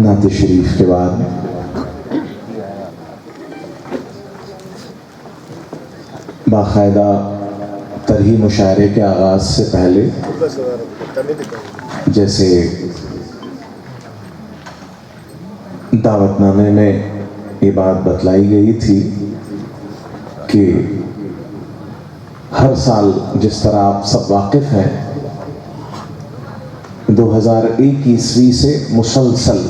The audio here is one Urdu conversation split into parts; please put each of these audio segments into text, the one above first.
نعت شریف کے بعد باقاعدہ طرحی مشاعرے کے آغاز سے پہلے جیسے دعوت نامے میں یہ بات بتلائی گئی تھی کہ ہر سال جس طرح آپ سب واقف ہیں 2001 عیسوی سے مسلسل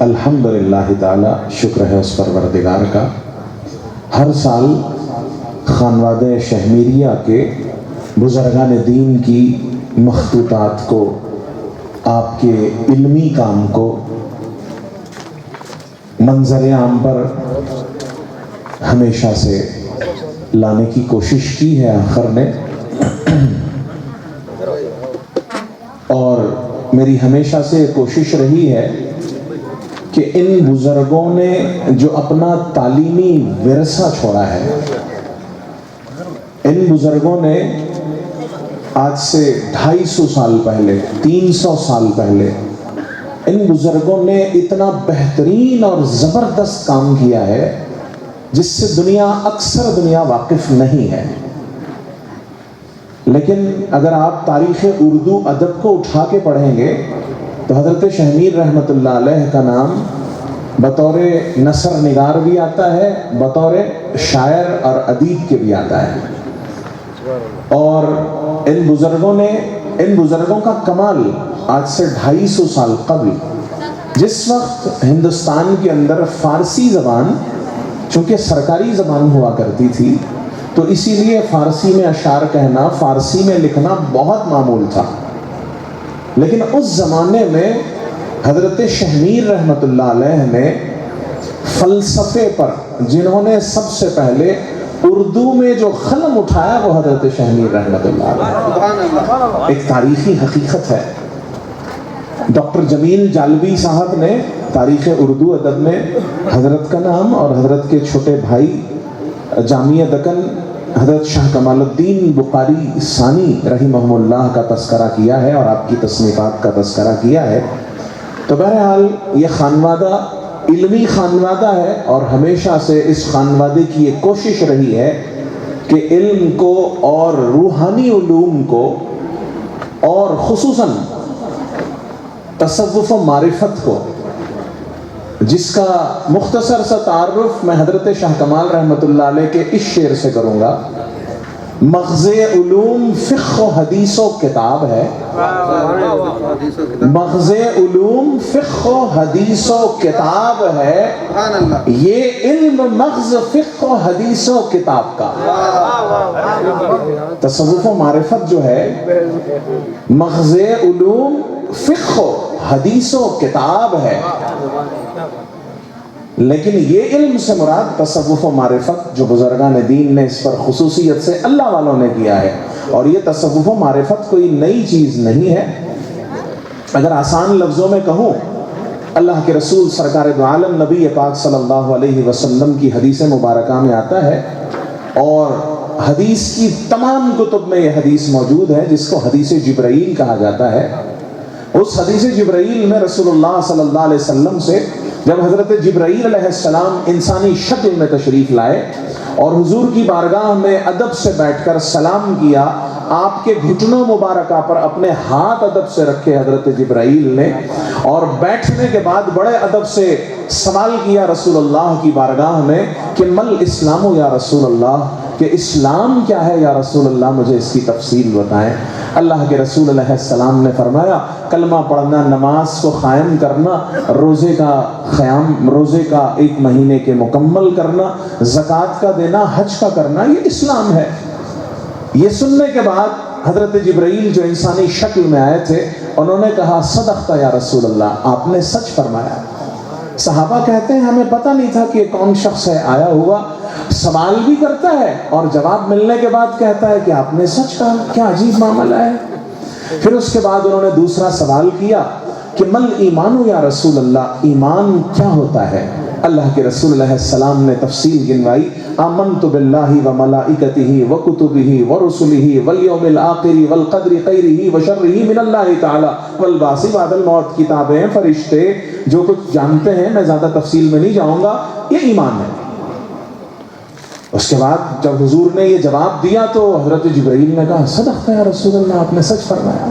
الحمدللہ تعالی شکر ہے اس پروردگار کا ہر سال خانوادہ شہمیریہ کے بزرگان دین کی مخطوطات کو آپ کے علمی کام کو منظر عام پر ہمیشہ سے لانے کی کوشش کی ہے آخر نے، اور میری ہمیشہ سے کوشش رہی ہے کہ ان بزرگوں نے جو اپنا تعلیمی ورثہ چھوڑا ہے، ان بزرگوں نے آج سے 250 سال پہلے 300 سال پہلے ان بزرگوں نے اتنا بہترین اور زبردست کام کیا ہے جس سے اکثر دنیا واقف نہیں ہے۔ لیکن اگر آپ تاریخ اردو ادب کو اٹھا کے پڑھیں گے تو حضرت شہمیر رحمۃ اللہ علیہ کا نام بطور نثر نگار بھی آتا ہے، بطور شاعر اور ادیب کے بھی آتا ہے، اور ان بزرگوں کا کمال آج سے 250 سال قبل جس وقت ہندوستان کے اندر فارسی زبان چونکہ سرکاری زبان ہوا کرتی تھی تو اسی لیے فارسی میں اشعار کہنا، فارسی میں لکھنا بہت معمول تھا، لیکن اس زمانے میں حضرت شہمیر رحمۃ اللہ علیہ نے فلسفے پر جنہوں نے سب سے پہلے اردو میں جو قلم اٹھایا وہ حضرت شہمیر رحمۃ اللہ علیہ، ایک تاریخی حقیقت ہے۔ ڈاکٹر جمیل جالبی صاحب نے تاریخ اردو ادب میں حضرت کا نام اور حضرت کے چھوٹے بھائی جامعہ دکن حضرت شاہ کمال الدین بخاری ثانی رحمہ اللہ کا تذکرہ کیا ہے اور آپ کی تصنیفات کا تذکرہ کیا ہے۔ تو بہرحال یہ خانوادہ علمی خانوادہ ہے اور ہمیشہ سے اس خانوادے کی یہ کوشش رہی ہے کہ علم کو اور روحانی علوم کو اور خصوصاً تصوف و معرفت کو، جس کا مختصر سا تعارف میں حضرت شاہ کمال رحمۃ اللہ علیہ کے اس شعر سے کروں گا۔ مغز علوم فقہ و حدیث و کتاب ہے، مغز علوم فقہ و حدیث و کتاب ہے، یہ علم مغز فقہ و حدیث و کتاب کا۔ تصوف و معرفت جو ہے مغز علوم فقہ و حدیث و کتاب ہے، لیکن یہ علم سے مراد تصوف و معرفت جو بزرگان دین نے اس پر خصوصیت سے اللہ والوں نے کیا ہے، اور یہ تصوف و معرفت کوئی نئی چیز نہیں ہے۔ اگر آسان لفظوں میں کہوں، اللہ کے رسول سرکار دو عالم نبی پاک صلی اللہ علیہ وسلم کی حدیث مبارکہ میں آتا ہے، اور حدیث کی تمام کتب میں یہ حدیث موجود ہے جس کو حدیث جبرائیل کہا جاتا ہے۔ اس حدیث جبرائیل میں رسول اللہ صلی اللہ علیہ وسلم سے جب حضرت جبرائیل علیہ السلام انسانی شکل میں تشریف لائے اور حضور کی بارگاہ میں ادب سے بیٹھ کر سلام کیا، آپ کے گھٹنوں مبارکہ پر اپنے ہاتھ ادب سے رکھے حضرت جبرائیل نے، اور بیٹھنے کے بعد بڑے ادب سے سوال کیا رسول اللہ کی بارگاہ میں کہ مل اسلام یا رسول اللہ، کہ اسلام کیا ہے یا رسول اللہ، مجھے اس کی تفصیل بتائیں۔ اللہ کے رسول علیہ السلام نے فرمایا کلمہ پڑھنا، نماز کو قائم کرنا، روزے کا 1 مہینے کے مکمل کرنا، زکوٰۃ کا دینا، حج کا کرنا، یہ اسلام ہے۔ یہ سننے کے بعد حضرت جبرائیل جو انسانی شکل میں آئے تھے انہوں نے کہا صدقت یا رسول اللہ، آپ نے سچ فرمایا۔ صحابہ کہتے ہیں ہمیں پتہ نہیں تھا کہ یہ کون شخص ہے، آیا ہوا سوال بھی کرتا ہے اور جواب ملنے کے بعد کہتا ہے کہ آپ نے سچ کہا، کیا عجیب معاملہ ہے۔ پھر اس کے بعد انہوں نے دوسرا سوال کیا کہ مل ایمان یا رسول اللہ، ایمان کیا ہوتا ہے؟ اللہ کے رسول علیہ السلام نے تفصیل گنوائی، آمنت باللہ وملائکتہ وکتبہ ورسلہ والیوم الآخر والقدر خیرہ وشرہ من اللہ تعالی والبعث بعد الموت. کتابیں، فرشتے جو کچھ جانتے ہیں، میں زیادہ تفصیل میں نہیں جاؤں گا، یہ ایمان ہے. اس کے بعد جب حضور نے یہ جواب دیا تو حضرت جبرائیل نے کہا صدقت یا رسول اللہ، آپ نے سچ فرمایا.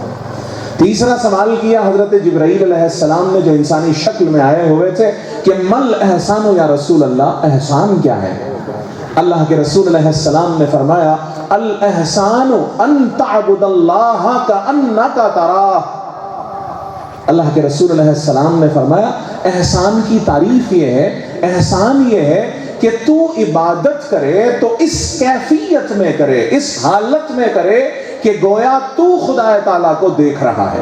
تیسرا سوال کیا حضرت جبرائیل علیہ السلام نے جو انسانی شکل میں آئے ہوئے تھے کہ مل احسان یا رسول اللہ، احسان کیا ہے؟ اللہ کے رسول علیہ السلام نے فرمایا الاحسان ان تعبد اللہ کأنک تراہ. اللہ کے رسول علیہ السلام نے فرمایا احسان کی تعریف یہ ہے، احسان یہ ہے کہ تو عبادت کرے تو اس کیفیت میں کرے، اس حالت میں کرے کہ گویا تو خدا تعالیٰ کو دیکھ رہا ہے.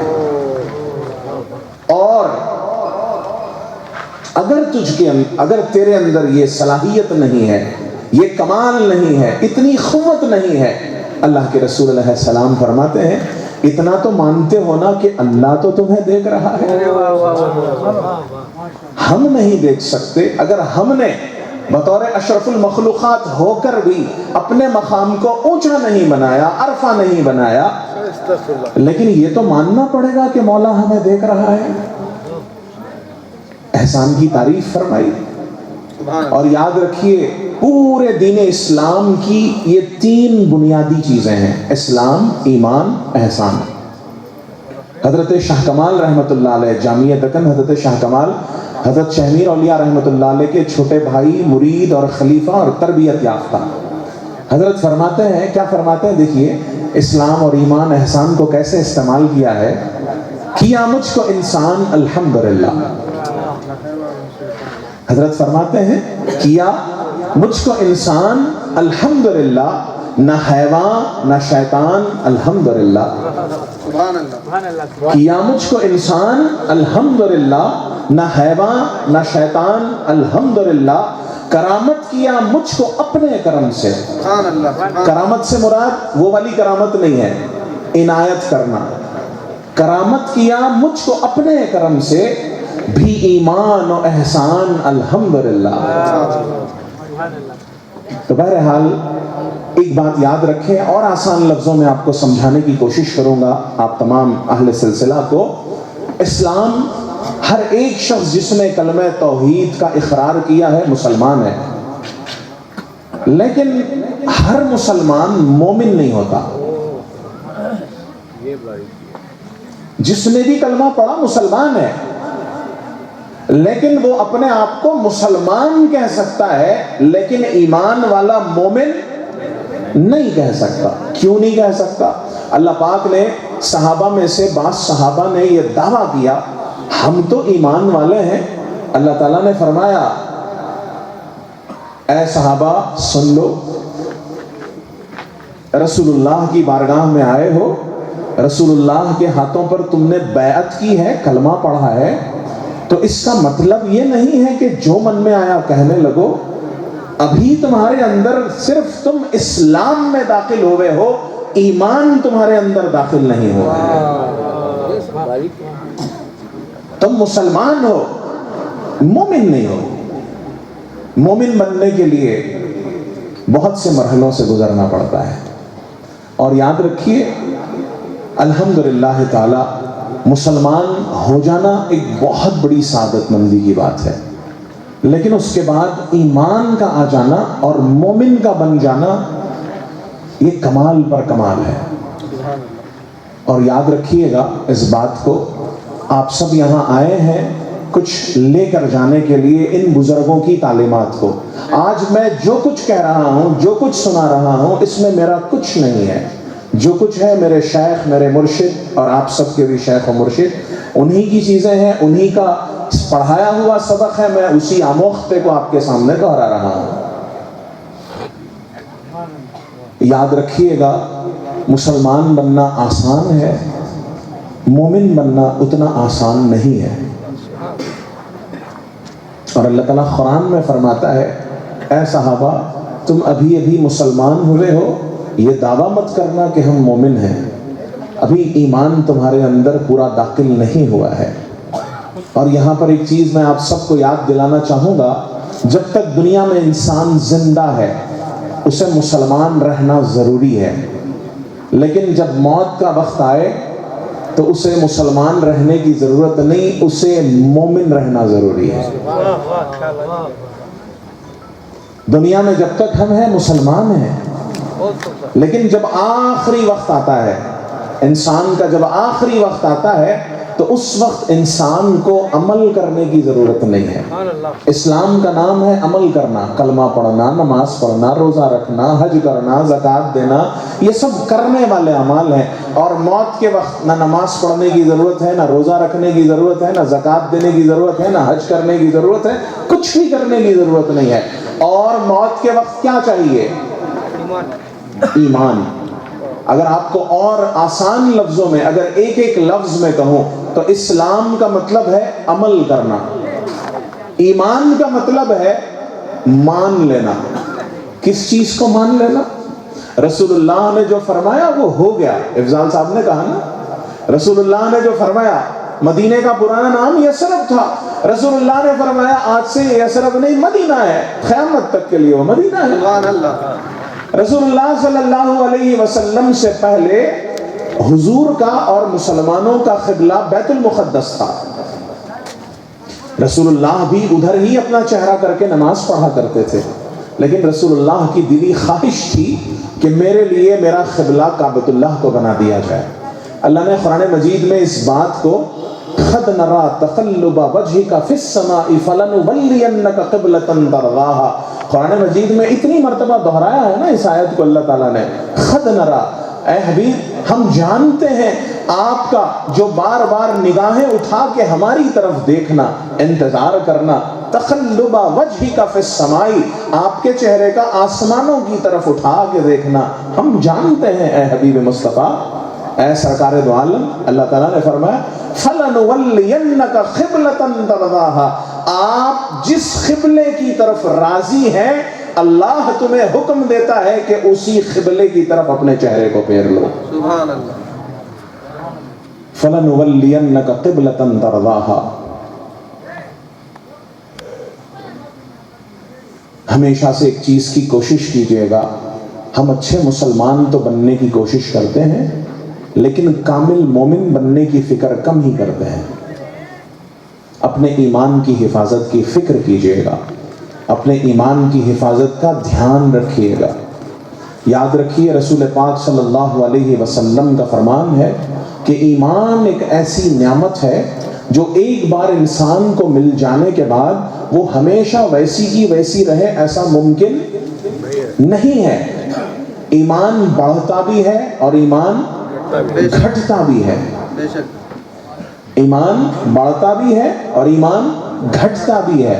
اور اگر تیرے اندر یہ صلاحیت نہیں ہے، یہ کمال نہیں ہے، اتنی قوت نہیں ہے، اللہ کے رسول علیہ السلام فرماتے ہیں اتنا تو مانتے ہو نا کہ اللہ تو تمہیں دیکھ رہا ہے. ہم نہیں دیکھ سکتے. اگر ہم نے بطور اشرف المخلوقات ہو کر بھی اپنے مقام کو اونچا نہیں بنایا، عرفہ نہیں بنایا، لیکن یہ تو ماننا پڑے گا کہ مولا ہمیں دیکھ رہا ہے. احسان کی تعریف فرمائی. اور یاد رکھیے پورے دین اسلام کی یہ 3 بنیادی چیزیں ہیں، اسلام، ایمان، احسان. حضرت شاہ کمال رحمۃ اللہ علیہ، جامعہ دکن حضرت شاہ کمال، حضرت شاہ میر اولیاء رحمۃ اللہ علیہ کے چھوٹے بھائی، مرید اور خلیفہ اور تربیت یافتہ، حضرت فرماتے ہیں، کیا فرماتے ہیں؟ دیکھیے اسلام اور ایمان، احسان کو کیسے استعمال کیا ہے. کیا مجھ کو انسان الحمدللہ. حضرت فرماتے ہیں کیا مجھ کو انسان الحمدللہ، نہ حیوان نہ شیطان الحمدللہ. کیا مجھ کو انسان الحمدللہ، نہ حیوان نہ شیطان الحمدللہ. کرامت کیا مجھ کو اپنے کرم سے. کرامت سے مراد وہ والی کرامت نہیں ہے، عنایت کرنا. کرامت کیا مجھ کو اپنے کرم سے، بھی ایمان و احسان الحمدللہ. تو بہرحال ایک بات یاد رکھیں اور آسان لفظوں میں آپ کو سمجھانے کی کوشش کروں گا آپ تمام اہل سلسلہ کو. اسلام، ہر ایک شخص جس نے کلمہ توحید کا اقرار کیا ہے مسلمان ہے، لیکن ہر مسلمان مومن نہیں ہوتا. جس نے بھی کلمہ پڑھا مسلمان ہے، لیکن وہ اپنے آپ کو مسلمان کہہ سکتا ہے لیکن ایمان والا مومن نہیں کہہ سکتا. کیوں نہیں کہہ سکتا؟ اللہ پاک نے صحابہ میں سے بعض صحابہ نے یہ دعویٰ کیا ہم تو ایمان والے ہیں. اللہ تعالیٰ نے فرمایا اے صحابہ سن لو، رسول اللہ کی بارگاہ میں آئے ہو، رسول اللہ کے ہاتھوں پر تم نے بیعت کی ہے، کلمہ پڑھا ہے، تو اس کا مطلب یہ نہیں ہے کہ جو من میں آیا کہنے لگو. ابھی تمہارے اندر صرف تم اسلام میں داخل ہوئے ہو، ایمان تمہارے اندر داخل نہیں ہوا ہے. تم مسلمان ہو، مومن نہیں ہو. مومن بننے کے لیے بہت سے مرحلوں سے گزرنا پڑتا ہے. اور یاد رکھیے الحمدللہ تعالی مسلمان ہو جانا ایک بہت بڑی سعادت مندی کی بات ہے، لیکن اس کے بعد ایمان کا آ جانا اور مومن کا بن جانا یہ کمال پر کمال ہے. اور یاد رکھیے گا اس بات کو، آپ سب یہاں آئے ہیں کچھ لے کر جانے کے لیے ان بزرگوں کی تعلیمات کو. آج میں جو کچھ کہہ رہا ہوں، جو کچھ سنا رہا ہوں، اس میں میرا کچھ نہیں ہے. جو کچھ ہے میرے شیخ، میرے مرشد اور آپ سب کے بھی شیخ و مرشد، انہی کی چیزیں ہیں، انہی کا پڑھایا ہوا سبق ہے. میں اسی آموختے کو آپ کے سامنے دہرا رہا ہوں. یاد رکھیے گا مسلمان بننا آسان ہے، مومن بننا اتنا آسان نہیں ہے. اور اللہ تعالیٰ قرآن میں فرماتا ہے اے صحابہ تم ابھی ابھی مسلمان ہوئے ہو، یہ دعویٰ مت کرنا کہ ہم مومن ہیں، ابھی ایمان تمہارے اندر پورا داخل نہیں ہوا ہے. اور یہاں پر ایک چیز میں آپ سب کو یاد دلانا چاہوں گا، جب تک دنیا میں انسان زندہ ہے اسے مسلمان رہنا ضروری ہے، لیکن جب موت کا وقت آئے تو اسے مسلمان رہنے کی ضرورت نہیں، اسے مومن رہنا ضروری ہے۔ دنیا میں جب تک ہم ہیں مسلمان ہیں، لیکن جب آخری وقت آتا ہے انسان کا، جب آخری وقت آتا ہے تو اس وقت انسان کو عمل کرنے کی ضرورت نہیں ہے۔ اسلام کا نام ہے عمل کرنا، کلمہ پڑھنا، نماز پڑھنا، روزہ رکھنا، حج کرنا، زکوٰۃ دینا، یہ سب کرنے والے اعمال ہیں۔ اور موت کے وقت نہ نماز پڑھنے کی ضرورت ہے، نہ روزہ رکھنے کی ضرورت ہے، نہ زکوٰۃ دینے کی ضرورت ہے، نہ حج کرنے کی ضرورت ہے، کچھ بھی کرنے کی ضرورت نہیں ہے۔ اور موت کے وقت کیا چاہیے؟ ایمان۔ اگر آپ کو اور آسان لفظوں میں، اگر ایک ایک لفظ میں کہوں تو اسلام کا مطلب ہے عمل کرنا، ایمان کا مطلب ہے مان لینا۔ کس چیز کو مان لینا؟ رسول اللہ نے جو فرمایا وہ ہو گیا۔ افضال صاحب نے کہا نا، رسول اللہ نے جو فرمایا، مدینے کا پرانا نام یثرب تھا، رسول اللہ نے فرمایا آج سے یثرب نہیں مدینہ ہے، قیامت تک کے لیے وہ مدینہ ہے۔ سبحان اللہ۔ رسول اللہ صلی اللہ علیہ وسلم سے پہلے حضور کا اور مسلمانوں کا قبلہ بیت المقدس تھا۔ رسول اللہ بھی ادھر ہی اپنا چہرہ کر کے نماز پڑھا کرتے تھے، لیکن رسول اللہ کی دلی خواہش تھی کہ میرے لیے میرا قبلہ کعبۃ اللہ کو بنا دیا جائے۔ اللہ نے قرآن مجید میں اس بات کو قد نرى تقلب وجهك في السماء فلنولينك قبلة ترضاها، قرآن مجید میں اتنی مرتبہ دہرایا ہے نا اس آیت کو اللہ تعالیٰ نے، قد نرى، اے حبیب ہم جانتے ہیں آپ کا جو بار بار نگاہیں اٹھا کے ہماری طرف دیکھنا، انتظار کرنا، تقلب وجهك في السماء، آپ کے چہرے کا آسمانوں کی طرف اٹھا کے دیکھنا ہم جانتے ہیں اے حبیب مصطفیٰ، اے سرکار دو عالم۔ اللہ تعالیٰ نے فرمایا فَلَنُوَلِّيَنَّكَ قِبْلَةً تَرْضَاهَا، آپ جس قبلے کی طرف راضی ہیں اللہ تمہیں حکم دیتا ہے کہ اسی قبلے کی طرف اپنے چہرے کو پھیر لو۔ سبحان اللہ۔ فَلَنُوَلِّيَنَّكَ قِبْلَةً تَرْضَاهَا، ہمیشہ سے ایک چیز کی کوشش کیجئے گا، ہم اچھے مسلمان تو بننے کی کوشش کرتے ہیں لیکن کامل مومن بننے کی فکر کم ہی کرتے ہیں۔ اپنے ایمان کی حفاظت کی فکر کیجئے گا، اپنے ایمان کی حفاظت کا دھیان رکھیے گا۔ یاد رکھیے رسول پاک صلی اللہ علیہ وسلم کا فرمان ہے کہ ایمان ایک ایسی نعمت ہے جو ایک بار انسان کو مل جانے کے بعد وہ ہمیشہ ویسی کی ویسی رہے، ایسا ممکن نہیں ہے۔ ایمان بڑھتا بھی ہے اور ایمان گھٹتا بھی ہے، ایمان بڑھتا بھی ہے اور ایمان گھٹتا بھی ہے۔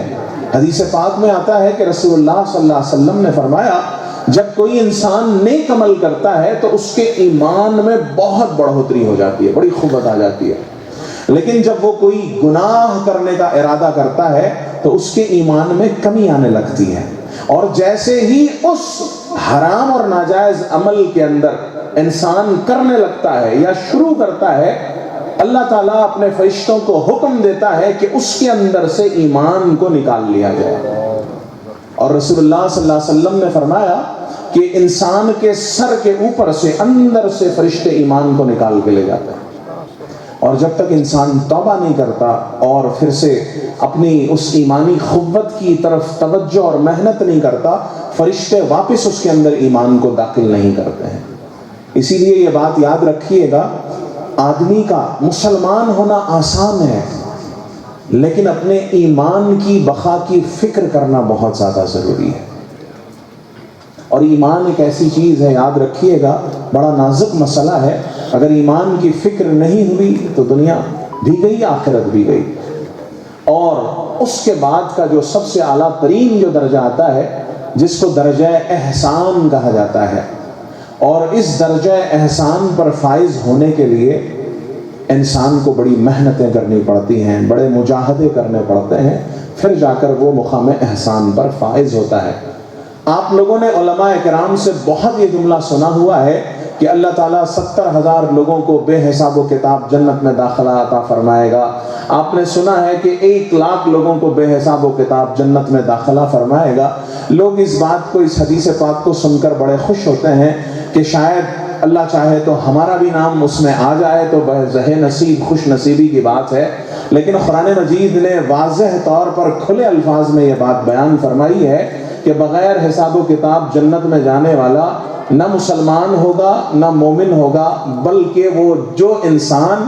حدیث پاک میں آتا ہے کہ رسول اللہ صلی اللہ علیہ وسلم نے فرمایا جب کوئی انسان نیک عمل کرتا ہے تو اس کے ایمان میں بہت بڑھوتری ہو جاتی ہے، بڑی قوت آ جاتی ہے، لیکن جب وہ کوئی گناہ کرنے کا ارادہ کرتا ہے تو اس کے ایمان میں کمی آنے لگتی ہے۔ اور جیسے ہی اس حرام اور ناجائز عمل کے اندر انسان کرنے لگتا ہے یا شروع کرتا ہے، اللہ تعالیٰ اپنے فرشتوں کو حکم دیتا ہے کہ اس کے اندر سے ایمان کو نکال لیا جائے۔ اور رسول اللہ صلی اللہ علیہ وسلم نے فرمایا کہ انسان کے سر کے اوپر سے اندر سے فرشتے ایمان کو نکال کے لے جاتے ہیں، اور جب تک انسان توبہ نہیں کرتا اور پھر سے اپنی اس ایمانی قوت کی طرف توجہ اور محنت نہیں کرتا، فرشتے واپس اس کے اندر ایمان کو داخل نہیں کرتے ہیں۔ اسی لیے یہ بات یاد رکھیے گا، آدمی کا مسلمان ہونا آسان ہے لیکن اپنے ایمان کی بقا کی فکر کرنا بہت زیادہ ضروری ہے۔ اور ایمان ایک ایسی چیز ہے، یاد رکھیے گا، بڑا نازک مسئلہ ہے، اگر ایمان کی فکر نہیں ہوئی تو دنیا بھی گئی، آخرت بھی گئی۔ اور اس کے بعد کا جو سب سے اعلیٰ ترین جو درجہ آتا ہے جس کو درجہ احسان کہا جاتا ہے، اور اس درجہ احسان پر فائز ہونے کے لیے انسان کو بڑی محنتیں کرنی پڑتی ہیں، بڑے مجاہدے کرنے پڑتے ہیں، پھر جا کر وہ مقام احسان پر فائز ہوتا ہے۔ آپ لوگوں نے علماء کرام سے بہت یہ جملہ سنا ہوا ہے کہ اللہ تعالیٰ 70,000 لوگوں کو بے حساب و کتاب جنت میں داخلہ عطا فرمائے گا. آپ نے سنا ہے کہ 1,00,000 لوگوں کو بے حساب و کتاب جنت میں داخلہ فرمائے گا. لوگ اس بات کو، اس حدیث پاک کو سن کر بڑے خوش ہوتے ہیں کہ شاید اللہ چاہے تو ہمارا بھی نام اس میں آ جائے تو بہت نصیب، خوش نصیبی کی بات ہے. لیکن قرآن مجید نے واضح طور پر کھلے الفاظ میں یہ بات بیان فرمائی ہے کہ بغیر حساب و کتاب جنت میں جانے والا نہ مسلمان ہوگا نہ مومن ہوگا، بلکہ وہ جو انسان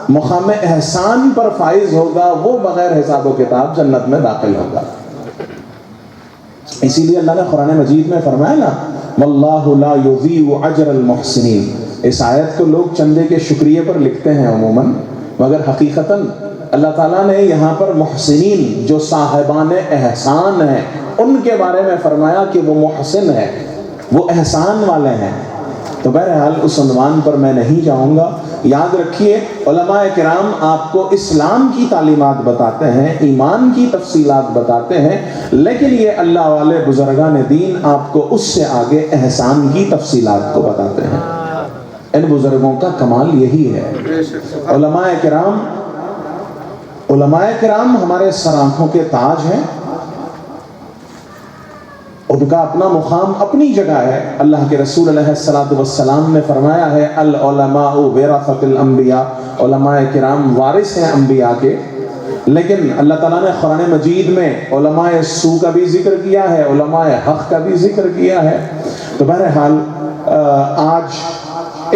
مقام احسان پر فائز ہوگا وہ بغیر حساب و کتاب جنت میں داخل ہوگا. اسی لیے اللہ نے قرآن مجید میں فرمایا نا واللہ لا یضیع اجر المحسنین. اس آیت کو لوگ چندے کے شکریہ پر لکھتے ہیں عموماً، مگر حقیقتاً اللہ تعالیٰ نے یہاں پر محسنین جو صاحبان احسان ہیں ان کے بارے میں فرمایا کہ وہ محسن ہے، وہ احسان والے ہیں. تو بہرحال اس عنوان پر میں نہیں جاؤں گا. یاد رکھیے علماء کرام آپ کو اسلام کی تعلیمات بتاتے ہیں، ایمان کی تفصیلات بتاتے ہیں، لیکن یہ اللہ والے بزرگان دین آپ کو اس سے آگے احسان کی تفصیلات کو بتاتے ہیں. ان بزرگوں کا کمال یہی ہے. علماء کرام ہمارے سر آنکھوں کے تاج ہیں. ان کا اپنا مقام اپنی جگہ ہے. اللہ کے رسول علیہ السلام نے فرمایا ہے العلماء ورثۃ الانبیاء، علماء کرام وارث ہیں انبیاء کے. لیکن اللہ تعالیٰ نے قرآن مجید میں علماء سو کا بھی ذکر کیا ہے، علماء حق کا بھی ذکر کیا ہے. تو بہرحال آج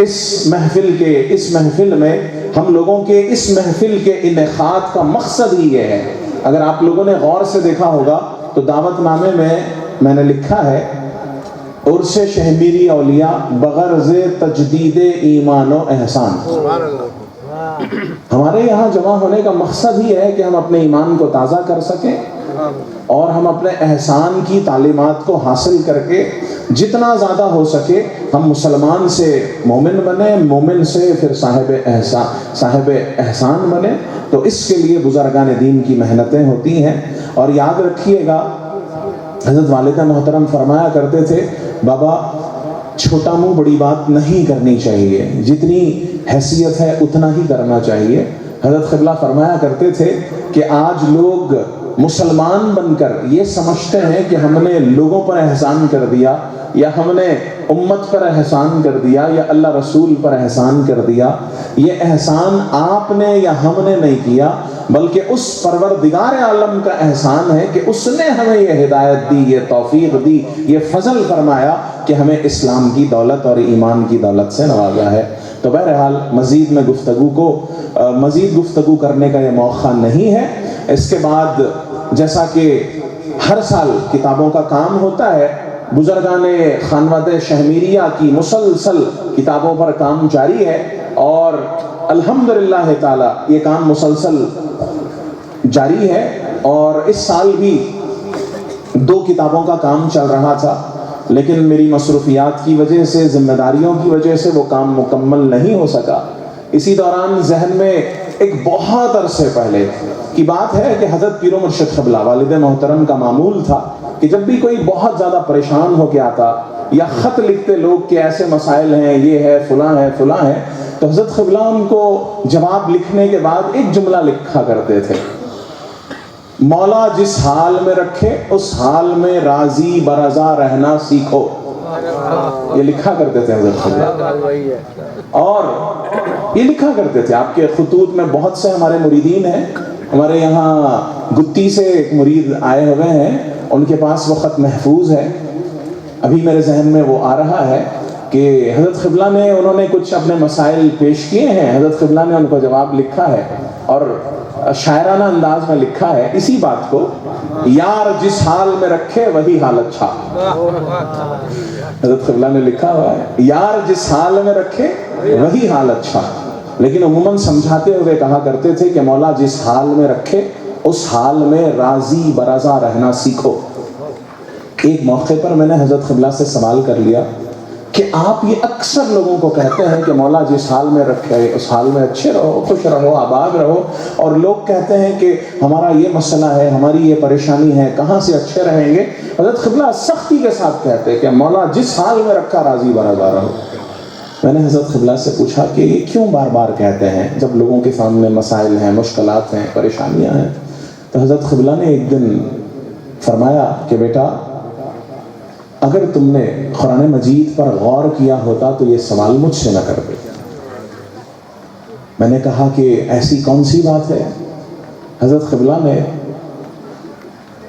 اس محفل میں ہم لوگوں کے اس محفل کے انعقاد کا مقصد ہی یہ ہے. اگر آپ لوگوں نے غور سے دیکھا ہوگا تو دعوت نامے میں نے لکھا ہے عرس شہمیری اولیاء بغرض تجدید ایمان و احسان. ہمارے یہاں جمع ہونے کا مقصد ہی ہے کہ ہم اپنے ایمان کو تازہ کر سکیں اور ہم اپنے احسان کی تعلیمات کو حاصل کر کے جتنا زیادہ ہو سکے ہم مسلمان سے مومن بنے، مومن سے پھر صاحب احسان بنے. تو اس کے لیے بزرگان دین کی محنتیں ہوتی ہیں. اور یاد رکھیے گا حضرت والدہ محترم فرمایا کرتے تھے بابا چھوٹا منہ بڑی بات نہیں کرنی چاہیے، جتنی حیثیت ہے اتنا ہی کرنا چاہیے. حضرت قبلہ فرمایا کرتے تھے کہ آج لوگ مسلمان بن کر یہ سمجھتے ہیں کہ ہم نے لوگوں پر احسان کر دیا یا ہم نے امت پر احسان کر دیا یا اللہ رسول پر احسان کر دیا. یہ احسان آپ نے یا ہم نے نہیں کیا، بلکہ اس پروردگار عالم کا احسان ہے کہ اس نے ہمیں یہ ہدایت دی، یہ توفیق دی، یہ فضل فرمایا کہ ہمیں اسلام کی دولت اور ایمان کی دولت سے نوازا ہے. تو بہرحال مزید گفتگو کرنے کا یہ موقع نہیں ہے. اس کے بعد جیسا کہ ہر سال کتابوں کا کام ہوتا ہے، بزرگان خانواد شہمیریہ کی مسلسل کتابوں پر کام جاری ہے اور الحمدللہ تعالی یہ کام مسلسل جاری ہے. اور اس سال بھی 2 کتابوں کا کام چل رہا تھا، لیکن میری مصروفیات کی وجہ سے، ذمہ داریوں کی وجہ سے وہ کام مکمل نہیں ہو سکا. اسی دوران ذہن میں ایک بہت عرصے پہلے کی بات ہے کہ حضرت پیر و مرشد قبلہ والد محترم کا معمول تھا کہ جب بھی کوئی بہت زیادہ پریشان ہو کے آتا یا خط لکھتے لوگ کہ ایسے مسائل ہیں، یہ ہے، فلاں ہے، تو حضرت قبلہ ان کو جواب لکھنے کے بعد ایک جملہ لکھا کرتے تھے، مولا جس حال میں رکھے اس حال میں راضی برضا رہنا سیکھو. یہ لکھا کرتے تھے حضرت قبلہ، اور یہ لکھا کرتے تھے. آپ کے خطوط میں بہت سے ہمارے مریدین ہیں. ہمارے یہاں گتی سے ایک مرید آئے ہوئے ہیں، ان کے پاس وہ خط محفوظ ہے. ابھی میرے ذہن میں وہ آ رہا ہے کہ حضرت قبلہ نے انہوں نے کچھ اپنے مسائل پیش کیے ہیں، حضرت قبلہ نے ان کو جواب لکھا ہے اور شاعرانہ انداز میں لکھا ہے اسی بات کو، یار جس حال میں رکھے وہی حال اچھا. حضرت قبلہ نے لکھا ہوا ہے یار جس حال میں رکھے وہی حال اچھا. لیکن عموماً سمجھاتے ہوئے کہا کرتے تھے کہ مولا جس حال میں رکھے اس حال میں راضی برضا رہنا سیکھو. ایک موقع پر میں نے حضرت قبلہ سے سوال کر لیا کہ آپ یہ اکثر لوگوں کو کہتے ہیں کہ مولا جس حال میں رکھے اس حال میں اچھے رہو، خوش رہو، آباد رہو، اور لوگ کہتے ہیں کہ ہمارا یہ مسئلہ ہے، ہماری یہ پریشانی ہے، کہاں سے اچھے رہیں گے. حضرت قبلہ سختی کے ساتھ کہتے ہیں کہ مولا جس حال میں رکھا راضی برضا رہو. میں نے حضرت قبلہ سے پوچھا کہ یہ کیوں بار بار کہتے ہیں جب لوگوں کے سامنے مسائل ہیں، مشکلات ہیں، پریشانیاں ہیں؟ تو حضرت قبلہ نے ایک دن فرمایا کہ بیٹا اگر تم نے قرآن مجید پر غور کیا ہوتا تو یہ سوال مجھ سے نہ کرتے۔ میں نے کہا کہ ایسی کون سی بات ہے؟ حضرت قبلہ نے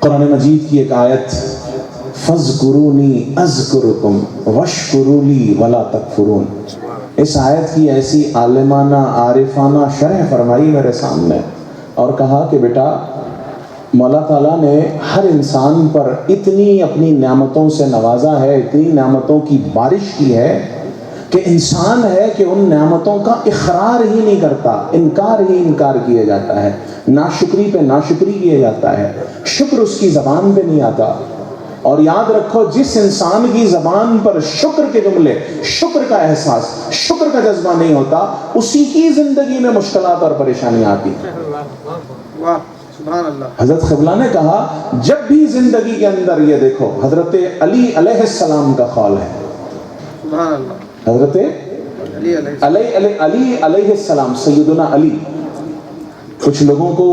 قرآن مجید کی ایک آیت فَاذْكُرُونِي أَذْكُرُكُمْ وَاشْكُرُوا لِي وَلَا تَكْفُرُونَ، اس آیت کی ایسی عالمانہ عارفانہ شرح فرمائی میرے سامنے اور کہا کہ بیٹا مولا تعالیٰ نے ہر انسان پر اتنی اپنی نعمتوں سے نوازا ہے، اتنی نعمتوں کی بارش کی ہے کہ انسان ہے کہ ان نعمتوں کا اقرار ہی نہیں کرتا، انکار کیا جاتا ہے، ناشکری پہ ناشکری کیا جاتا ہے، شکر اس کی زبان پہ نہیں آتا۔ اور یاد رکھو جس انسان کی زبان پر شکر کے جملے، شکر کا احساس، شکر کا جذبہ نہیں ہوتا، اسی کی زندگی میں مشکلات اور پریشانیاں آتی ہیں۔ حضرت قبلہ نے کہا جب بھی زندگی کے اندر یہ دیکھو، حضرت علی علیہ السلام کا قول ہے، حضرت علی علیہ السلام، سیدنا علی، کچھ لوگوں کو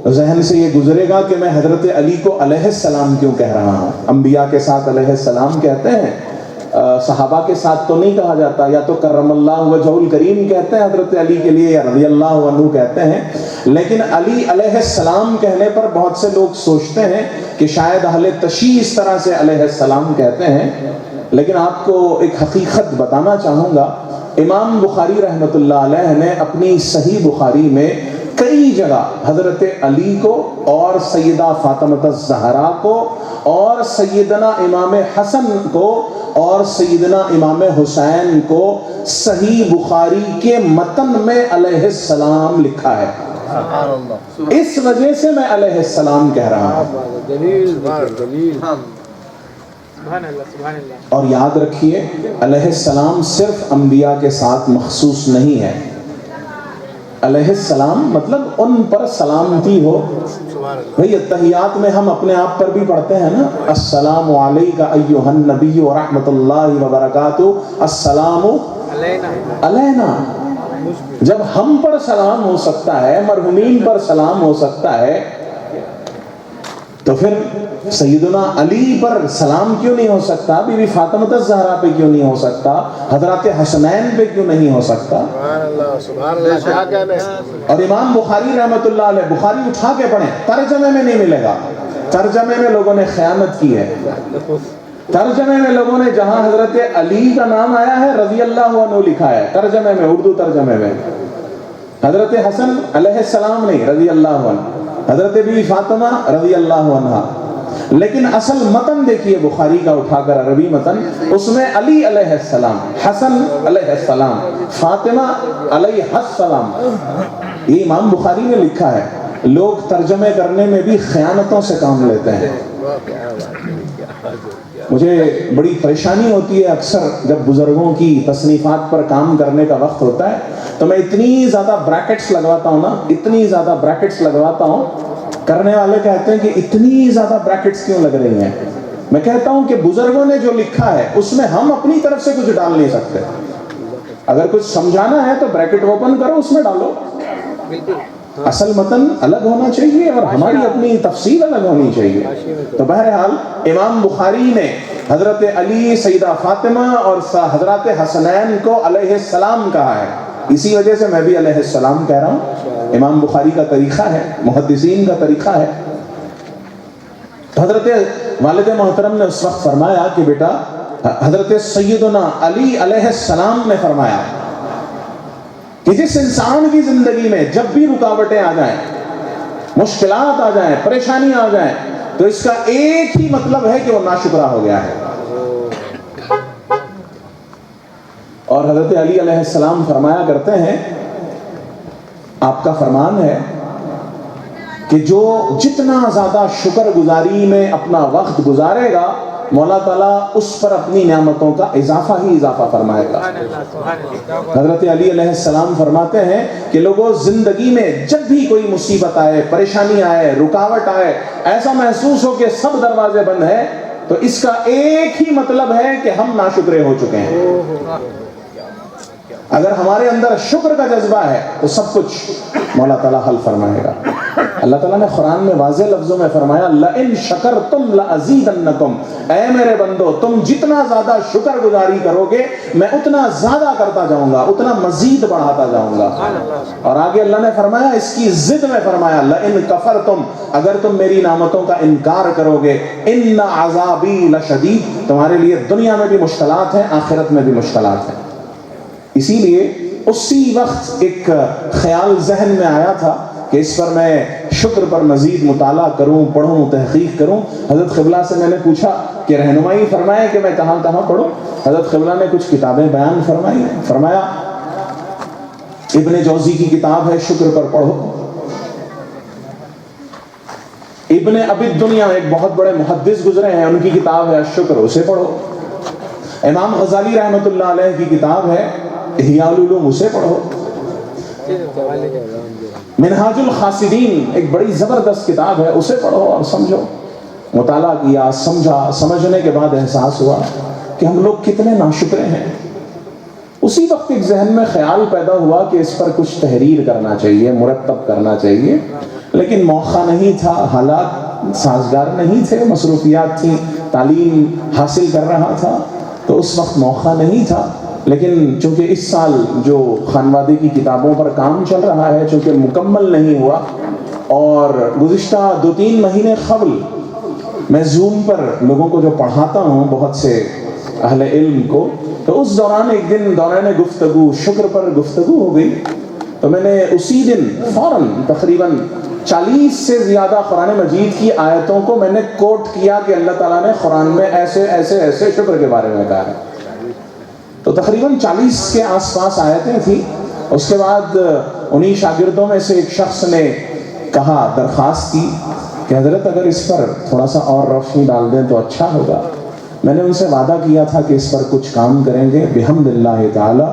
ذہن سے یہ گزرے گا کہ میں حضرت علی کو علیہ السلام کیوں کہہ رہا ہوں؟ انبیاء کے ساتھ علیہ السلام کہتے ہیں، صحابہ کے ساتھ تو نہیں کہا جاتا، یا تو کرم اللہ وجہہ الکریم کہتے ہیں حضرت علی کے لیے، یا رضی اللہ عنہ کہتے ہیں، لیکن علی علیہ السلام کہنے پر بہت سے لوگ سوچتے ہیں کہ شاید اہل تشیع اس طرح سے علیہ السلام کہتے ہیں، لیکن آپ کو ایک حقیقت بتانا چاہوں گا۔ امام بخاری رحمۃ اللہ علیہ نے اپنی صحیح بخاری میں کئی جگہ حضرت علی کو اور سیدہ فاطمہ الزہرا کو اور سیدنا امام حسن کو اور سیدنا امام حسین کو صحیح بخاری کے متن میں علیہ السلام لکھا ہے، اس وجہ سے میں علیہ السلام کہہ رہا ہوں۔ اور یاد رکھیے علیہ السلام صرف انبیاء کے ساتھ مخصوص نہیں ہے، علیہ السلام مطلب ان پر سلامتی ہو۔ بھئی التحیات میں ہم اپنے آپ پر بھی پڑھتے ہیں نا، السلام علیکہ ایہا النبی ورحمۃ اللہ وبرکاتہ، السلام علینا۔ جب ہم پر سلام ہو سکتا ہے، مرحومین پر سلام ہو سکتا ہے، تو پھر سیدنا علی پر سلام کیوں نہیں ہو سکتا؟ بی بی فاطمہ الزہرا پہ کیوں نہیں ہو سکتا؟ حضرات حسنین پہ کیوں نہیں ہو سکتا؟ اور امام بخاری رحمۃ اللہ علیہ، بخاری اٹھا کے پڑھیں، ترجمے میں نہیں ملے گا، ترجمے میں لوگوں نے خیانت کی ہے، ترجمے میں لوگوں نے جہاں حضرت علی کا نام آیا ہے رضی اللہ عنہ لکھا ہے، ترجمے میں، اردو ترجمے میں حضرت حسن علیہ السلام نہیں، رضی اللہ عنہ، حضرت بی فاطمہ رضی اللہ عنہ، لیکن اصل متن دیکھیے بخاری کا اٹھا کر عربی متن، اس میں علی علیہ السلام، حسن علیہ السلام، فاطمہ علیہ السلام، یہ امام بخاری نے لکھا ہے۔ لوگ ترجمے کرنے میں بھی خیانتوں سے کام لیتے ہیں۔ مجھے بڑی پریشانی ہوتی ہے اکثر جب بزرگوں کی تصنیفات پر کام کرنے کا وقت ہوتا ہے تو میں اتنی زیادہ بریکٹس لگواتا ہوں نا، اتنی زیادہ بریکٹس لگواتا ہوں، کرنے والے کہتے ہیں کہ اتنی زیادہ بریکٹس کیوں لگ رہی ہیں؟ میں کہتا ہوں کہ بزرگوں نے جو لکھا ہے اس میں ہم اپنی طرف سے کچھ ڈال نہیں سکتے، اگر کچھ سمجھانا ہے تو بریکٹ اوپن کرو، اس میں ڈالو، اصل متن الگ ہونا چاہیے اور ہماری اپنی تفصیل الگ ہونی چاہیے۔ تو بہرحال امام بخاری نے حضرت علی، سیدہ فاطمہ اور حضرات حسنین کو علیہ السلام کہا ہے، اسی وجہ سے میں بھی علیہ السلام کہہ رہا ہوں، امام بخاری کا طریقہ ہے، محدثین کا طریقہ ہے۔ تو حضرت والد محترم نے اس وقت فرمایا کہ بیٹا، حضرت سیدنا علی علیہ السلام نے فرمایا کہ جس انسان کی زندگی میں جب بھی رکاوٹیں آ جائیں، مشکلات آ جائیں، پریشانیاں آ جائیں، تو اس کا ایک ہی مطلب ہے کہ وہ ناشکرا ہو گیا ہے۔ اور حضرت علی علیہ السلام فرمایا کرتے ہیں، آپ کا فرمان ہے کہ جو جتنا زیادہ شکر گزاری میں اپنا وقت گزارے گا، مولا تعالیٰ اس پر اپنی نعمتوں کا اضافہ ہی اضافہ فرمائے گا۔ حضرت علی علیہ السلام فرماتے ہیں کہ لوگوں، زندگی میں جب بھی کوئی مصیبت آئے، پریشانی آئے، رکاوٹ آئے، ایسا محسوس ہو کہ سب دروازے بند ہیں، تو اس کا ایک ہی مطلب ہے کہ ہم ناشکرے ہو چکے ہیں۔ اگر ہمارے اندر شکر کا جذبہ ہے تو سب کچھ مولا تعالیٰ حل فرمائے گا. اللہ تعالیٰ نے قرآن میں واضح لفظوں میں فرمایا لَإِن شَكَرْتُمْ لَأَزِيدَنَّكُمْ، اے میرے بندو تم جتنا زیادہ شکر گزاری کرو گے میں اتنا زیادہ کرتا جاؤں گا، اتنا مزید بڑھاتا جاؤں گا. اور آگے اللہ نے فرمایا اس کی ضد میں فرمایا لَإِن كَفَرْتُمْ، اگر تم میری نعمتوں کا انکار کرو گے إِنَّ عَذَابِي لَشَدِيدٌ، تمہارے لیے دنیا میں بھی مشکلات ہیں آخرت میں بھی مشکلات ہیں. اسی لیے اسی وقت ایک خیال ذہن میں آیا تھا کہ اس پر میں شکر پر مزید مطالعہ کروں، پڑھوں، تحقیق کروں. حضرت قبلہ سے میں نے پوچھا کہ رہنمائی فرمائے کہ میں کہاں کہاں پڑھوں. حضرت قبلہ نے کچھ کتابیں بیان فرمائی. فرمایا ابن جوزی کی کتاب ہے شکر پر پڑھو. ابن ابی الدنیا ایک بہت بڑے محدث گزرے ہیں، ان کی کتاب ہے شکر، اسے پڑھو. امام غزالی رحمۃ اللہ علیہ کی کتاب ہے احیاء العلوم، اسے پڑھو. منہاج القاصدین ایک بڑی زبردست کتاب ہے، اسے پڑھو اور سمجھو. مطالعہ کیا، سمجھا، سمجھنے کے بعد احساس ہوا کہ ہم لوگ کتنے ناشکرے ہیں. اسی وقت ایک ذہن میں خیال پیدا ہوا کہ اس پر کچھ تحریر کرنا چاہیے، مرتب کرنا چاہیے، لیکن موقع نہیں تھا، حالات سازگار نہیں تھے، مصروفیات تھیں، تعلیم حاصل کر رہا تھا تو اس وقت موقع نہیں تھا. لیکن چونکہ اس سال جو خانوادے کی کتابوں پر کام چل رہا ہے چونکہ مکمل نہیں ہوا، اور گزشتہ 2-3 مہینے قبل میں زوم پر لوگوں کو جو پڑھاتا ہوں بہت سے اہل علم کو، تو اس دوران ایک دن دوران گفتگو شکر پر گفتگو ہو گئی. تو میں نے اسی دن فوراً تقریباً 40 سے زیادہ قرآن مجید کی آیتوں کو میں نے کوٹ کیا کہ اللہ تعالیٰ نے قرآن میں ایسے ایسے ایسے شکر کے بارے میں کہا ہے. تو تقریباً 40 کے آس پاس آیتیں تھیں. اس کے بعد انہی شاگردوں میں سے ایک شخص نے کہا، درخواست کی کہ حضرت اگر اس پر تھوڑا سا اور روشنی ڈال دیں تو اچھا ہوگا. میں نے ان سے وعدہ کیا تھا کہ اس پر کچھ کام کریں گے بحمد اللہ تعالی.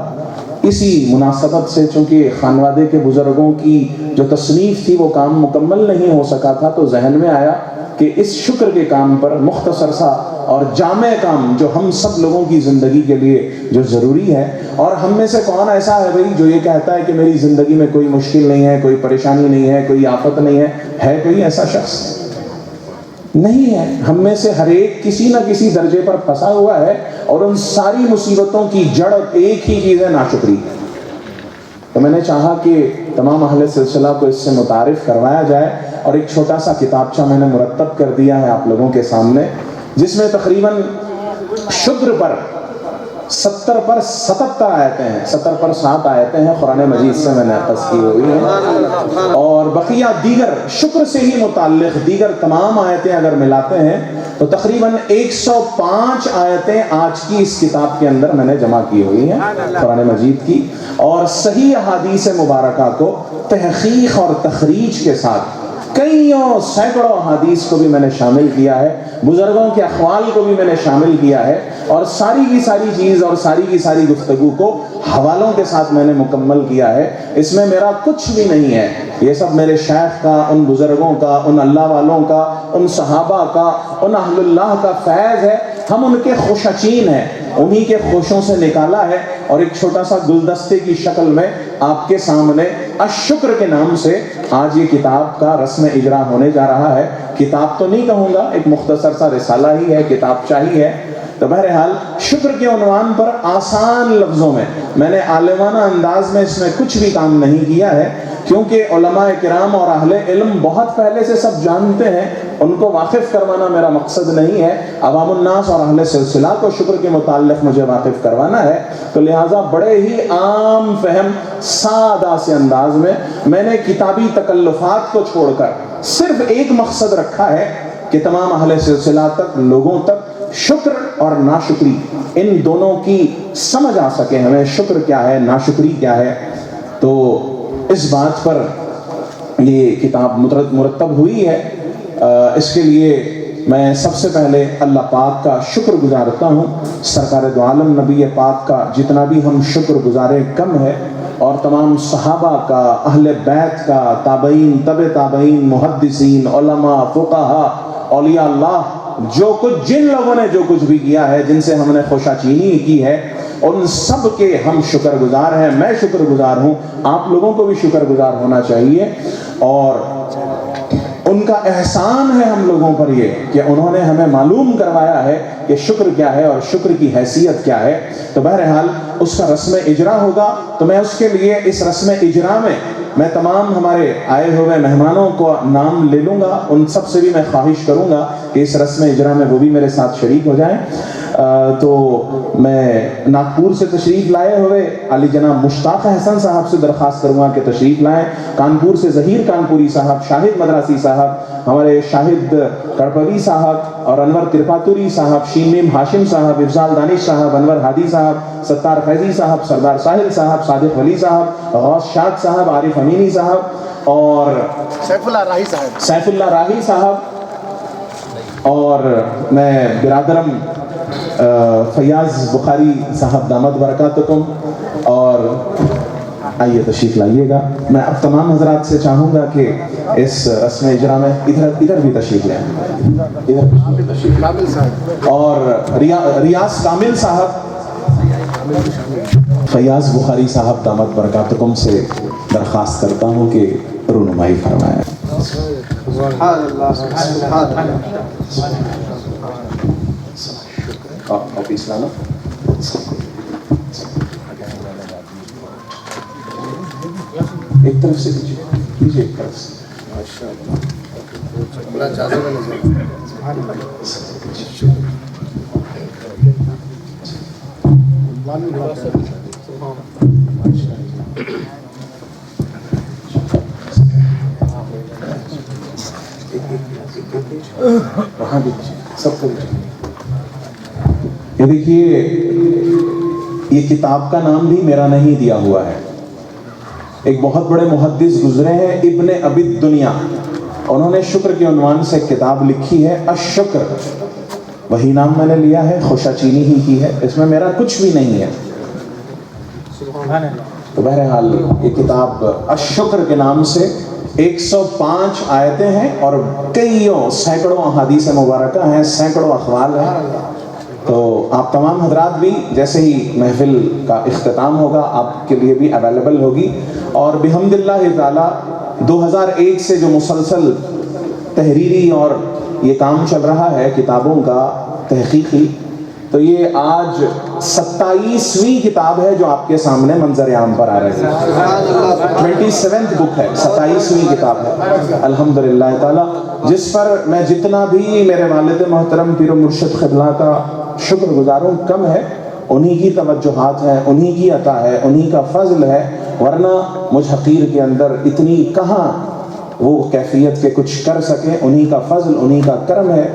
اسی مناسبت سے چونکہ خانوادے کے بزرگوں کی جو تصنیف تھی وہ کام مکمل نہیں ہو سکا تھا، تو ذہن میں آیا کہ اس شکر کے کام پر مختصر سا اور جامع کام جو ہم سب لوگوں کی زندگی کے لیے جو ضروری ہے. اور ہم میں سے کون ایسا ہے بھائی جو یہ کہتا ہے کہ میری زندگی میں کوئی مشکل نہیں ہے، کوئی پریشانی نہیں ہے، کوئی آفت نہیں ہے؟ ہے کوئی ایسا شخص؟ نہیں ہے. ہم میں سے ہر ایک کسی نہ کسی درجے پر پھنسا ہوا ہے، اور ان ساری مصیبتوں کی جڑ ایک ہی چیز ہے، ناشکری. تو میں نے چاہا کہ تمام اہل سلسلہ کو اس سے متعارف کروایا جائے، اور ایک چھوٹا سا کتابچہ میں نے مرتب کر دیا ہے آپ لوگوں کے سامنے، جس میں تقریباً شکر پر 70 پر 77 آیتیں ہیں، 70 پر 7 آیتیں ہیں قرآن مجید سے میں نے اخذ کی ہوئی ہیں، اور بقیہ دیگر شکر سے ہی متعلق دیگر تمام آیتیں اگر ملاتے ہیں تو تقریباً 105 آیتیں آج کی اس کتاب کے اندر میں نے جمع کی ہوئی ہیں قرآن مجید کی. اور صحیح احادیث مبارکہ کو تحقیق اور تخریج کے ساتھ کئیوں سینکڑوں احادیث کو بھی میں نے شامل کیا ہے، بزرگوں کے اقوال کو بھی میں نے شامل کیا ہے، اور ساری کی ساری چیز اور ساری کی ساری گفتگو کو حوالوں کے ساتھ میں نے مکمل کیا ہے. اس میں میرا کچھ بھی نہیں ہے، یہ سب میرے شیخ کا، ان بزرگوں کا، ان اللہ والوں کا، ان صحابہ کا، ان اہل اللہ کا فیض ہے. ہم ان کے خوشچین ہیں، انہی کے خوشوں سے نکالا ہے، اور ایک چھوٹا سا گلدستے کی شکل میں آپ کے سامنے الشکر کے نام سے آج یہ کتاب کا رسم اجرا ہونے جا رہا ہے. کتاب تو نہیں کہوں گا، ایک مختصر سا رسالہ ہی ہے، کتاب چاہی ہے. تو بہرحال شکر کے عنوان پر آسان لفظوں میں نے عالمانہ انداز میں اس میں کچھ بھی کام نہیں کیا ہے، کیونکہ علماء کرام اور اہل علم بہت پہلے سے سب جانتے ہیں، ان کو واقف کروانا میرا مقصد نہیں ہے. عوام الناس اور اہل سلسلہ کو شکر کے متعلق مجھے واقف کروانا ہے، تو لہٰذا بڑے ہی عام فہم سادہ سے انداز میں نے کتابی تکلفات کو چھوڑ کر صرف ایک مقصد رکھا ہے کہ تمام اہل سلسلہ تک، لوگوں تک شکر اور ناشکری ان دونوں کی سمجھ آ سکے، ہمیں شکر کیا ہے، ناشکری کیا ہے. تو اس بات پر یہ کتاب مرتب ہوئی ہے. اس کے لیے میں سب سے پہلے اللہ پاک کا شکر گزارتا ہوں. سرکار دو عالم نبی پاک کا جتنا بھی ہم شکر گزارے کم ہے، اور تمام صحابہ کا، اہل بیت کا، تابعین، تبع تابعین، محدثین، علماء، فقہاء، اولیاء اللہ، جو کچھ جن لوگوں نے جو کچھ بھی کیا ہے، جن سے ہم نے خوشا چینی کی ہے، ان سب کے ہم شکر گزار ہیں. میں شکر گزار ہوں, آپ لوگوں کو بھی شکر گزار ہونا چاہیے. اور ان کا احسان ہے ہم لوگوں پر یہ کہ انہوں نے ہمیں معلوم کروایا ہے کہ شکر کیا ہے اور شکر کی حیثیت کیا ہے. تو بہرحال اس کا رسم اجرا ہوگا, تو میں اس کے لیے اس رسم اجرا میں تمام ہمارے آئے ہوئے مہمانوں کو نام لے لوں گا. ان سب سے بھی میں خواہش کروں گا کہ اس رسم اجرا میں وہ بھی میرے ساتھ شریک ہو جائیں. تو میں ناگپور سے تشریف لائے ہوئے علی جناب مشتاق احسن صاحب سے درخواست کروں گا کہ تشریف لائیں. کانپور سے ظہیر کانپوری صاحب, شاہد مدراسی صاحب, ہمارے شاہد کڑپوی صاحب اور انور ترپاتوری صاحب, شین ہاشم صاحب, افضال دانش صاحب, انور ہادی صاحب, ستار فیضی صاحب, سردار ساحل صاحب, صادق ولی صاحب, غوث شاد صاحب, عارف امینی صاحب اور سیف اللہ راہی صاحب. اور میں برادرم فیاض بخاری صاحب دامت برکاتکم. اور آئیے تشریف لائیے گا. میں اب تمام حضرات سے چاہوں گا کہ اس رسم اجرا میں ادھر بھی تشریف لیں, اور ریاض کامل صاحب, فیاض بخاری صاحب دامت برکاتکم سے درخواست کرتا ہوں کہ رونمائی فرمائیں. ایک طرف سے دیجیے, ایک طرف سے. وہاں دیجیے, سب کو دیجیے. یہ دیکھیے, یہ کتاب کا نام بھی میرا نہیں دیا ہوا ہے. ایک بہت بڑے محدث گزرے ہیں ابن ابی الدنیا, انہوں نے شکر کے عنوان سے کتاب لکھی ہے الشکر. وہی نام میں نے لیا ہے, خوشا چینی ہی کی ہے, اس میں میرا کچھ بھی نہیں ہے. تو بہرحال یہ کتاب الشکر کے نام سے 105 آیتیں ہیں اور کئیوں سینکڑوں احادیث مبارکہ ہیں, سینکڑوں اقوال ہیں. تو آپ تمام حضرات بھی جیسے ہی محفل کا اختتام ہوگا آپ کے لیے بھی اویلیبل ہوگی. اور بحمد اللہ تعالی 2001 سے جو مسلسل تحریری اور یہ کام چل رہا ہے کتابوں کا تحقیقی, تو یہ آج 27ویں کتاب ہے جو آپ کے سامنے منظر عام پر آ رہی ہے. 27th بک ہے, 27ویں کتاب ہے الحمدللہ تعالی, جس پر میں جتنا بھی میرے والد محترم پیر و مرشد قبلہ کا شکر گزاروں کم ہے. انہی کی توجہات ہیں, انہی کی عطا ہے, انہی کا فضل ہے, ورنہ مجھ حقیر کے اندر اتنی کہاں وہ کیفیت کے کچھ کر سکیں. انہی کا فضل, انہی کا کرم ہے.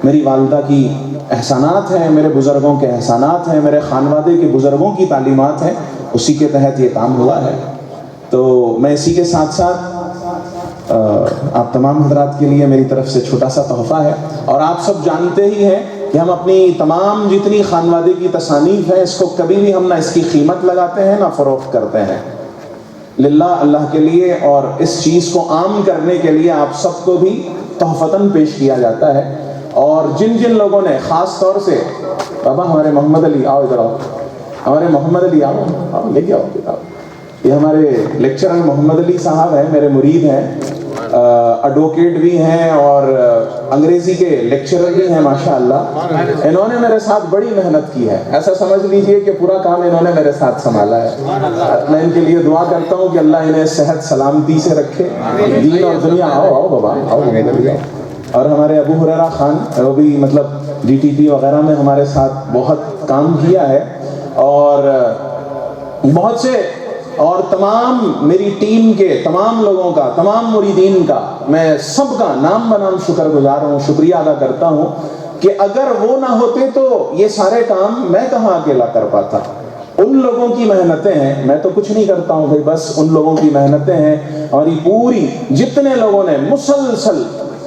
میری والدہ کی احسانات ہیں, میرے بزرگوں کے احسانات ہیں, میرے خانوادے کے بزرگوں کی تعلیمات ہیں, اسی کے تحت یہ کام ہوا ہے. تو میں اسی کے ساتھ ساتھ آپ تمام حضرات کے لیے میری طرف سے چھوٹا سا تحفہ ہے. اور آپ سب جانتے ہی ہیں کہ ہم اپنی تمام جتنی خانوادے کی تصانیف ہیں اس کو کبھی بھی ہم نہ اس کی قیمت لگاتے ہیں نہ فروخت کرتے ہیں. للہ, اللہ کے لیے, اور اس چیز کو عام کرنے کے لیے آپ سب کو بھی تحفتاً پیش کیا جاتا ہے. اور جن جن لوگوں نے خاص طور سے, بابا ہمارے محمد علی آؤ ادھر آؤ, ہمارے محمد علی آؤ لے کے آؤ کتاب. یہ ہمارے لیکچرر محمد علی صاحب ہیں, میرے مرید ہیں, ایڈوکیٹ بھی ہیں اور انگریزی کے لیکچرر بھی ہیں ماشاءاللہ. انہوں نے میرے ساتھ بڑی محنت کی ہے, ایسا سمجھ لیجئے کہ پورا کام انہوں نے میرے ساتھ سنبھالا ہے. میں ان کے لیے دعا کرتا ہوں کہ اللہ انہیں صحت سلامتی سے رکھے, دین اور دنیا. آؤ بابا آؤ. اور ہمارے ابو ہریرہ خان, وہ بھی مطلب ڈی ٹی پی وغیرہ میں ہمارے ساتھ بہت کام کیا ہے. اور بہت سے اور تمام میری ٹیم کے تمام لوگوں کا, تمام مریدین کا میں سب کا نام بنام شکر گزار ہوں, شکریہ ادا کرتا ہوں کہ اگر وہ نہ ہوتے تو یہ سارے کام میں کہاں اکیلا کر پاتا. ان لوگوں کی محنتیں ہیں, میں تو کچھ نہیں کرتا ہوں بھائی, بس ان لوگوں کی محنتیں ہیں. اور یہ پوری جتنے لوگوں نے مسلسل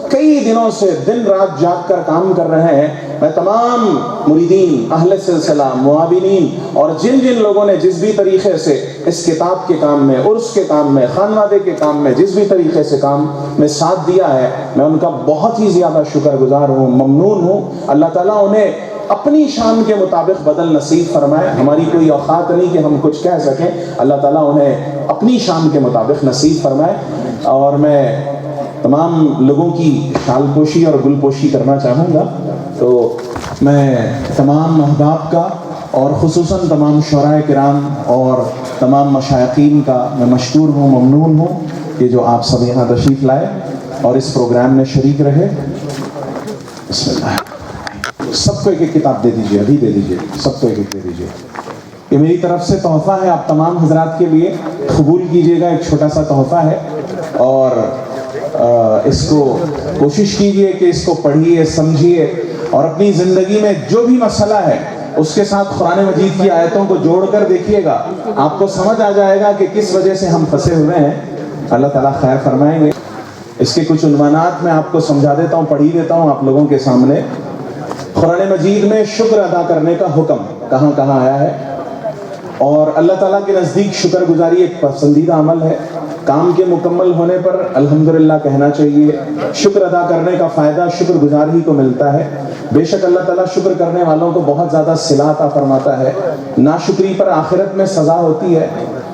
کئی دنوں سے دن رات جاگ کر کام کر رہے ہیں, میں تمام مریدین, اہل سلسلہ, معاونین اور جن جن لوگوں نے جس بھی طریقے سے اس کتاب کے کام میں, عرس کے کام میں, خانوادے کے کام میں جس بھی طریقے سے کام میں ساتھ دیا ہے, میں ان کا بہت ہی زیادہ شکر گزار ہوں, ممنون ہوں. اللہ تعالیٰ انہیں اپنی شان کے مطابق بدل نصیب فرمائے. ہماری کوئی اوقات نہیں کہ ہم کچھ کہہ سکیں, اللہ تعالیٰ انہیں اپنی شان کے مطابق نصیب فرمائے. اور میں تمام لوگوں کی شال پوشی اور گل پوشی کرنا چاہوں گا. تو میں تمام احباب کا اور خصوصاً تمام شعراء کرام اور تمام مشائقین کا میں مشکور ہوں, ممنون ہوں کہ جو آپ سب یہاں تشریف لائے اور اس پروگرام میں شریک رہے. بسم اللہ. سب کو ایک ایک کتاب دے دیجیے, ابھی دے دیجیے, سب کو ایک ایک دے دیجیے. یہ میری طرف سے تحفہ ہے آپ تمام حضرات کے لیے, قبول کیجیے گا. ایک چھوٹا سا تحفہ ہے اور اس کو کوشش کیجیے کہ اس کو پڑھیے, سمجھیے اور اپنی زندگی میں جو بھی مسئلہ ہے اس کے ساتھ قرآن مجید کی آیتوں کو جوڑ کر دیکھیے گا. آپ کو سمجھ آ جائے گا کہ کس وجہ سے ہم پھنسے ہوئے ہیں. اللہ تعالیٰ خیر فرمائیں گے. اس کے کچھ عنوانات میں آپ کو سمجھا دیتا ہوں, پڑھی دیتا ہوں آپ لوگوں کے سامنے. قرآن مجید میں شکر ادا کرنے کا حکم کہاں کہاں آیا ہے, اور اللہ تعالیٰ کے نزدیک شکر گزاری ایک پسندیدہ عمل ہے. کام کے مکمل ہونے پر الحمدللہ کہنا چاہیے. شکر ادا کرنے کا فائدہ شکر گزار ہی کو ملتا ہے. بے شک اللہ تعالیٰ شکر کرنے والوں کو بہت زیادہ صلہ عطا فرماتا ہے. ناشکری پر آخرت میں سزا ہوتی ہے.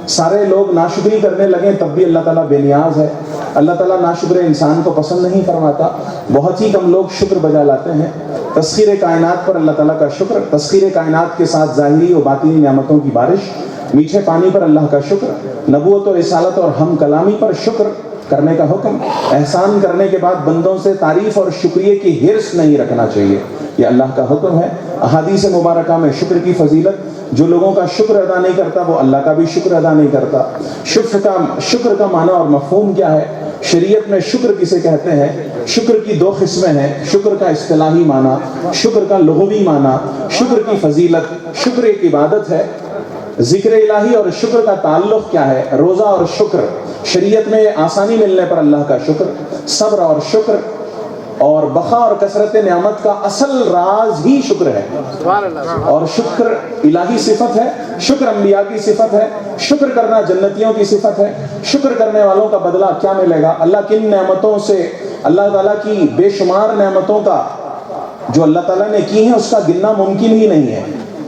سارے لوگ ناشکری کرنے لگیں تب بھی اللہ تعالیٰ بے نیاز ہے. اللہ تعالیٰ ناشکر انسان کو پسند نہیں فرماتا. بہت ہی کم لوگ شکر بجا لاتے ہیں. تسخیر کائنات پر اللہ تعالیٰ کا شکر, تسخیر کائنات کے ساتھ ظاہری و باطنی نعمتوں کی بارش, میٹھے پانی پر اللہ کا شکر, نبوت و رسالت اور ہم کلامی پر شکر کرنے کا حکم. احسان کرنے کے بعد بندوں سے تعریف اور شکریہ کی حرص نہیں رکھنا چاہیے, یہ اللہ کا حکم ہے. احادیث مبارکہ میں شکر کی فضیلت, جو لوگوں کا شکر ادا نہیں کرتا وہ اللہ کا بھی شکر ادا نہیں کرتا. شکر کا معنی اور مفہوم کیا ہے, شریعت میں شکر کسے کہتے ہیں؟ شکر کی دو قسمیں ہیں. شکر کا اصطلاحی معنی, شکر کا لغوی معنی. شکر کی فضیلت, شکر ایک عبادت ہے. ذکر الہی اور شکر کا تعلق کیا ہے؟ روزہ اور شکر. شریعت میں آسانی ملنے پر اللہ کا شکر, صبر اور شکر اور بقا اور کثرت نعمت کا اصل راز ہی شکر ہے. اور شکر الہی صفت ہے, شکر انبیاء کی صفت ہے, شکر کرنا جنتیوں کی صفت ہے. شکر کرنے والوں کا بدلہ کیا ملے گا؟ اللہ کن نعمتوں سے, اللہ تعالیٰ کی بے شمار نعمتوں کا جو اللہ تعالیٰ نے کی ہیں اس کا گننا ممکن ہی نہیں ہے.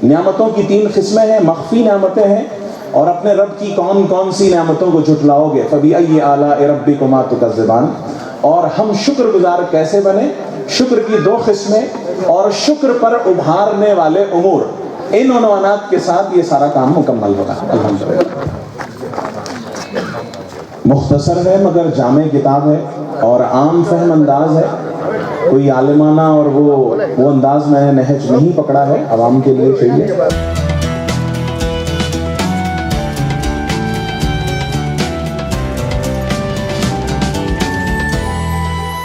نعمتوں کی 3 قسمیں ہیں, مخفی نعمتیں ہیں اور اپنے رب کی کون کون سی نعمتوں کو جھٹلاؤ گے. فَبِأَيِّ آلَاءِ رَبِّكُمَا تُكَذِّبَانِ. اور ہم شکر گزار کیسے بنے؟ شکر کی 2 قسمیں اور شکر پر ابھارنے والے امور. ان عنوانات کے ساتھ یہ سارا کام مکمل ہوگا الحمدللہ. مختصر ہے مگر جامع کتاب ہے اور عام فہم انداز ہے. کوئی عالمانہ اور وہ انداز میں نے نہج نہیں پکڑا ہے, عوام کے لیے چاہیے.